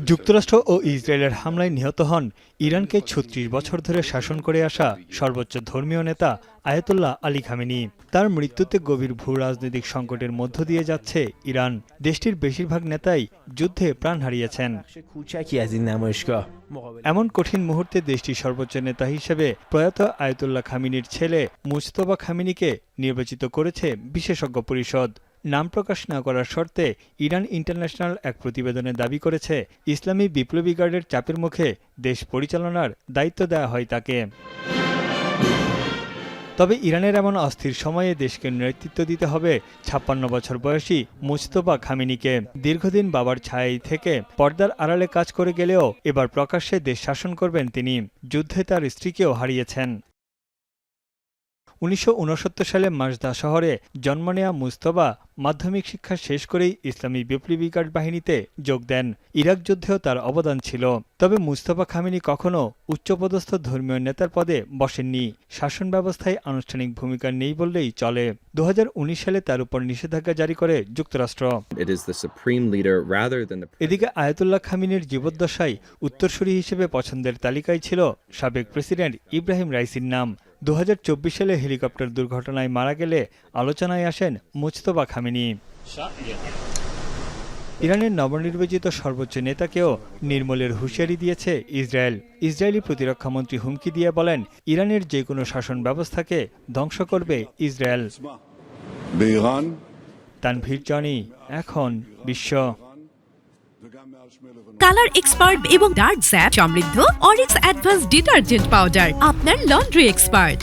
যুক্তরাষ্ট্র ও ইসরায়েলের হামলায় নিহত হন ইরানকে ৩৬ বছর ধরে শাসন করে আসা সর্বোচ্চ ধর্মীয় নেতা আয়াতুল্লাহ আলী খামেনি। তার মৃত্যুতে গভীর ভূ রাজনৈতিক সংকটের মধ্য দিয়ে যাচ্ছে ইরান। দেশটির বেশিরভাগ নেতাই যুদ্ধে প্রাণ হারিয়েছেন। এমন কঠিন মুহূর্তে দেশটির সর্বোচ্চ নেতা হিসেবে প্রয়াত আয়াতুল্লাহ খামেনির ছেলে মুজতবা খামেনিকে নির্বাচিত করেছে বিশেষজ্ঞ পরিষদ। নাম প্রকাশ না করার শর্তে ইরান ইন্টারন্যাশনাল এক প্রতিবেদনে দাবি করেছে, ইসলামী বিপ্লবী গার্ডের চাপের মুখে দেশ পরিচালনার দায়িত্ব দেওয়া হয় তাকে। তবে ইরানের এমন অস্থির সময়ে দেশকে নেতৃত্ব দিতে হবে ৫৬ বছর বয়সী মুজতবা খামেনিকে। দীর্ঘদিন বাবার ছায়ায় থেকে পর্দার আড়ালে কাজ করে গেলেও এবার প্রকাশ্যে দেশ শাসন করবেন তিনি। যুদ্ধে তার স্ত্রীকেও হারিয়েছেন। ১৯৬৯ সালে মাজদা শহরে জন্ম নেয়া মুজতবা মাধ্যমিক শিক্ষা শেষ করেই ইসলামী বিপ্লবী গার্ড বাহিনীতে যোগ দেন। ইরাক যুদ্ধেও তার অবদান ছিল। তবে মুজতবা খামেনি কখনো উচ্চপদস্থ ধর্মীয় নেতার পদে বসেননি। শাসন ব্যবস্থায় আনুষ্ঠানিক ভূমিকা নেই বললেই চলে। ২০১৯ সালে তার উপর নিষেধাজ্ঞা জারি করে যুক্তরাষ্ট্র। এদিকে আয়াতুল্লাহ খামেনির জীবদ্দশায় উত্তরসূরি হিসেবে পছন্দের তালিকায় ছিল সাবেক প্রেসিডেন্ট ইব্রাহিম রাইসির নাম। ২০২৪ সালে হেলিকপ্টার দুর্ঘটনায় মারা গেলে আলোচনায় আসেন মুজতবা খামেনি। ইরানের নবনির্বাচিত সর্বোচ্চ নেতাকেও নির্মূলের হুঁশিয়ারি দিয়েছে ইসরায়েল। ইসরায়েলি প্রতিরক্ষামন্ত্রী হুমকি দিয়ে বলেন, ইরানের যে কোনো শাসন ব্যবস্থাকে ধ্বংস করবে ইসরায়েল। তানভীর জনি, এখন বিশ্ব। কালার এক্সপার্ট এবং ডার্ক জ্যাপ সমৃদ্ধ অরিক্স অ্যাডভান্স ডিটারজেন্ট পাউডার, আপনার লন্ড্রি এক্সপার্ট।